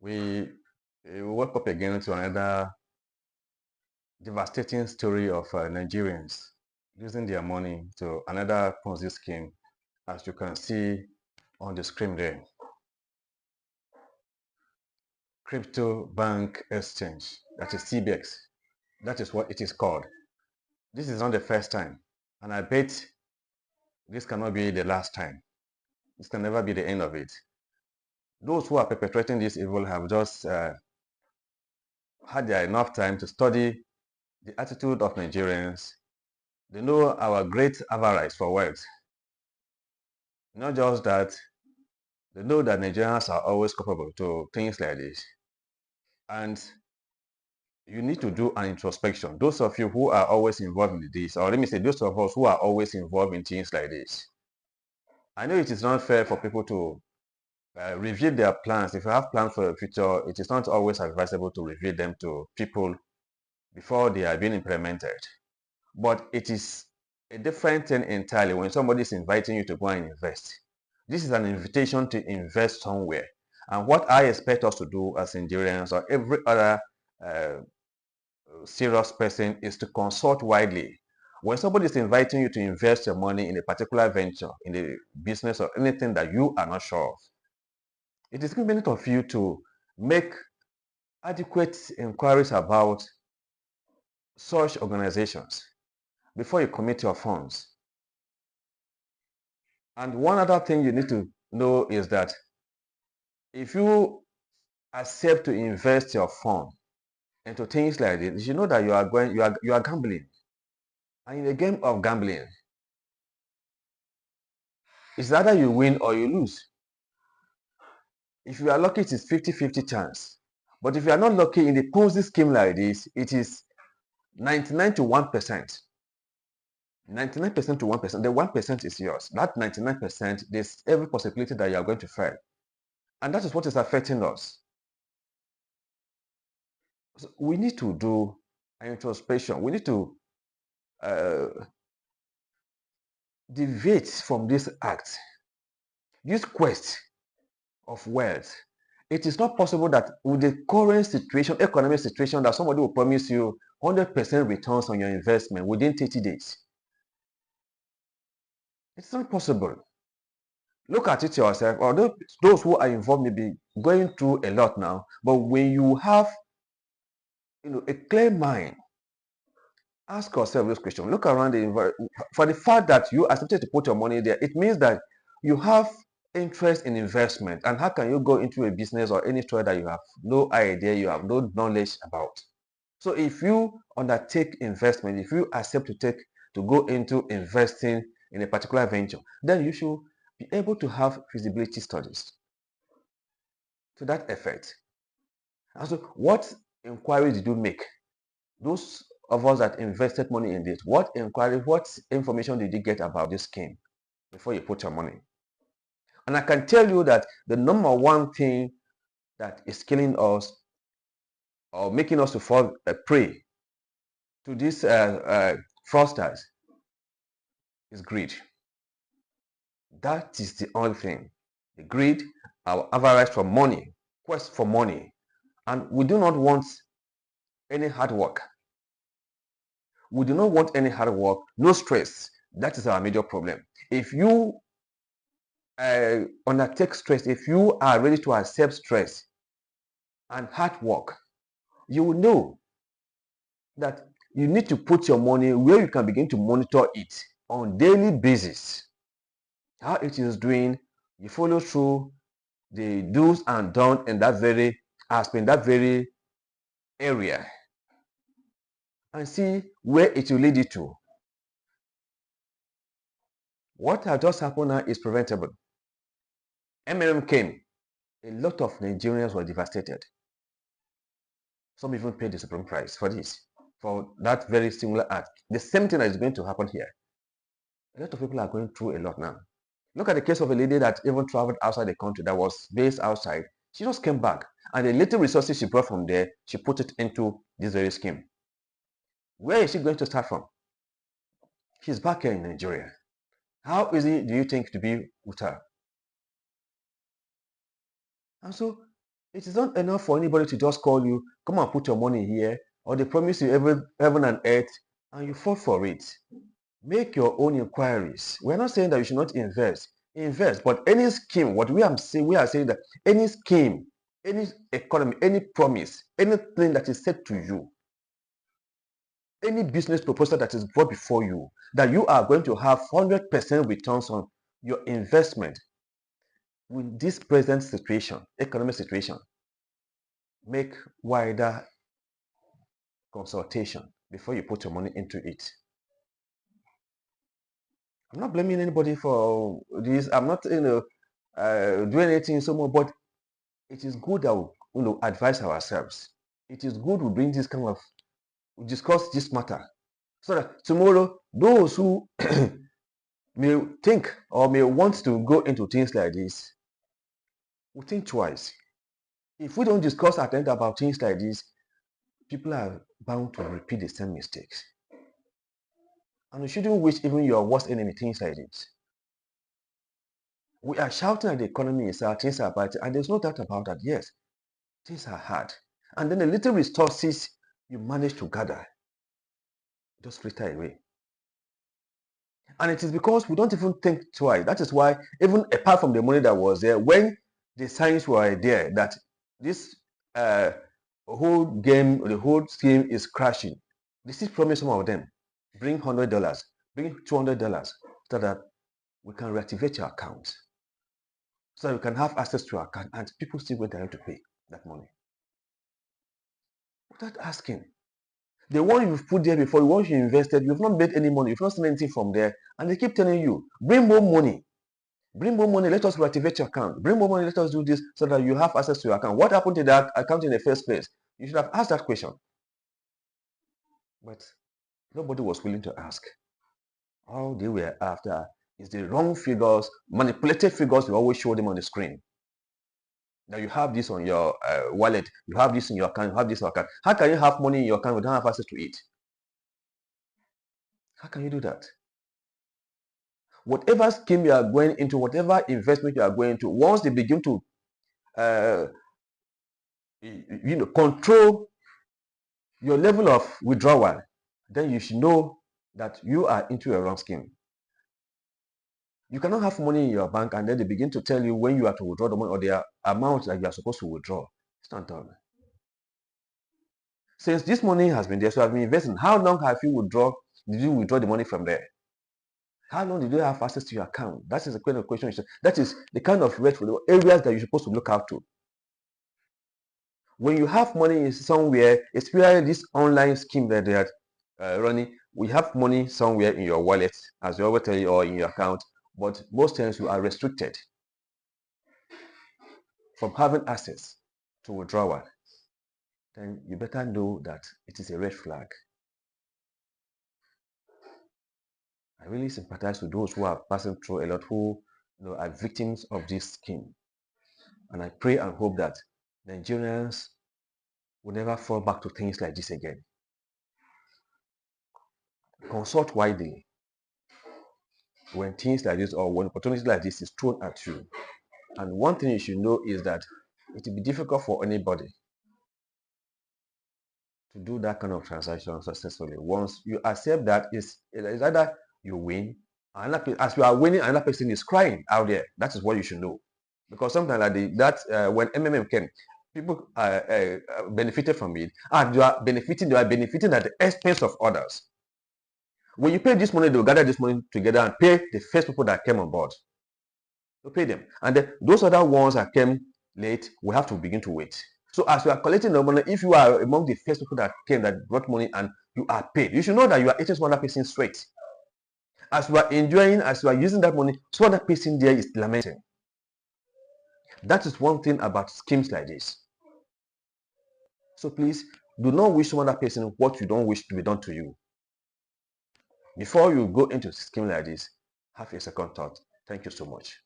We woke up again to another devastating story of Nigerians losing their money to another Ponzi scheme, as you can see on the screen there. Crypto Bank Exchange, that is CBEX. That is what it is called. This is not the first time, and I bet this cannot be the last time. This can never be the end of it. Those who are perpetrating this evil have just had their enough time to study the attitude of Nigerians. They know our great avarice for wealth. Not just that, they know that Nigerians are always culpable to things like this. And you need to do an introspection. Those of you who are always involved in this, or let me say, those of us who are always involved in things like this, I know it is not fair for people to reveal their plans. If you have plans for the future, it is not always advisable to reveal them to people before they are being implemented. But it is a different thing entirely when somebody is inviting you to go and invest. This is an invitation to invest somewhere. And what I expect us to do as Nigerians or every other uh, serious person is to consult widely. When somebody is inviting you to invest your money in a particular venture, in a business or anything that you are not sure of, it is incumbent of you to make adequate inquiries about such organizations before you commit your funds. And one other thing you need to know is that if you accept to invest your fund into things like this, you know that you are gambling. And in a game of gambling, it's either you win or you lose. If you are lucky, it is 50-50 chance. But if you are not lucky in the Ponzi scheme like this, it is 99 to 1%. 99% to 1%. The 1% is yours. That 99%, there's every possibility that you are going to fail. And that is what is affecting us. So we need to do an introspection. We need to uh, deviate from this act, this quest of wealth. It is not possible that with the current situation, economic situation, that somebody will promise you 100% returns on your investment within 30 days. It's not possible. Look at it yourself. Although those who are involved may be going through a lot now, but when you have a clear mind, ask yourself this question. Look around the environment. For the fact that you accepted to put your money there, it means that you have interest in investment. And how can you go into a business or any trade that you have no idea, you have no knowledge about? So if you undertake investment, if you accept to go into investing in a particular venture, then you should be able to have feasibility studies to that effect. And so what inquiries did you make? Those of us that invested money in this, what information did you get about this scheme before you put your money? And I can tell you that the number one thing that is killing us or making us to fall a prey to these fraudsters is greed. That is the only thing. The greed, our avarice for money, quest for money. And we do not want any hard work. We do not want any hard work, no stress. That is our major problem. If you undertake stress, if you are ready to accept stress and hard work, you will know that you need to put your money where you can begin to monitor it on daily basis. How it is doing, you follow through the do's and don'ts in that very aspect, that very area, and see where it will lead you to. What has just happened now is preventable. MLM came. A lot of Nigerians were devastated. Some even paid the supreme price for this, for that very similar act. The same thing that is going to happen here. A lot of people are going through a lot now. Look at the case of a lady that even traveled outside the country, that was based outside. She just came back, and the little resources she brought from there, she put it into this very scheme. Where is she going to start from? She's back here in Nigeria. How easy do you think to be with her? And so It is not enough for anybody to just call you, come and put your money here, or they promise you heaven and earth, and you fall for it. Make your own inquiries. We're not saying that you should not invest. Invest, but any scheme, what we are saying that any scheme, any economy, any promise, anything that is said to you, any business proposal that is brought before you, that you are going to have 100% returns on your investment with this present situation, economic situation, make wider consultation before you put your money into it. I'm not blaming anybody for this. I'm not, doing anything so much, but it is good that we, advise ourselves. It is good we bring this kind of, we discuss this matter, so that tomorrow those who may think or may want to go into things like this will think twice. If we don't discuss at length about things like this, people are bound to repeat the same mistakes. And you shouldn't wish even your worst enemy things like this. We are shouting at the economy itself, things are bad, and there's no doubt about that. Yes, things are hard. And then the little resources you manage to gather just flitter away. And it is because we don't even think twice. That is why, even apart from the money that was there, when the signs were there that this whole game, the whole scheme is crashing, they still promise some of them, bring $100, bring $200, so that we can reactivate your account, so that you can have access to your account, and people still went ahead to pay that money without asking. The one you've put there before, the one you invested, you've not made any money, you've not seen anything from there, and they keep telling you, bring more money, let us reactivate your account, bring more money, let us do this, so that you have access to your account. What happened to that account in the first place? You should have asked that question. But nobody was willing to ask. All they were after is the wrong figures, manipulated figures you always show them on the screen. Now you have this on your wallet, you have this in your account, you have this in your account. How can you have money in your account without have access to it? How can you do that? Whatever scheme you are going into, whatever investment you are going to, once they begin to control your level of withdrawal, then you should know that you are into a wrong scheme. You cannot have money in your bank and then they begin to tell you when you are to withdraw the money or the amount that you are supposed to withdraw. It's not done. Since this money has been there, so I've been investing, how long did you withdraw the money from there? How long did you have access to your account? That is the kind of question. That is the kind of red flag areas that you're supposed to look out to. When you have money somewhere, especially this online scheme that they are running, we have money somewhere in your wallet, as we always tell you, or in your account, but most times you are restricted from having access to withdrawal. Then you better know that it is a red flag. I really sympathize with those who are passing through a lot, who are victims of this scheme. And I pray and hope that Nigerians will never fall back to things like this again. Consult widely when things like this or when opportunities like this is thrown at you. And one thing you should know is that it will be difficult for anybody to do that kind of transaction successfully. Once you accept that, it's either you win, as you are winning, another person is crying out there. That is what you should know. Because sometimes like when MMM came, people benefited from it, and they are benefiting at the expense of others. When you pay this money, they will gather this money together and pay the first people that came on board. To pay them, and then those other ones that came late, we have to begin to wait. So as you are collecting the money, if you are among the first people that came, that brought money, and you are paid, you should know that you are eating one other person straight. As you are enjoying, as you are using that money, so other person there is lamenting. That is one thing about schemes like this. So please do not wish some other person what you don't wish to be done to you. Before you go into a scheme like this, have a second thought. Thank you so much.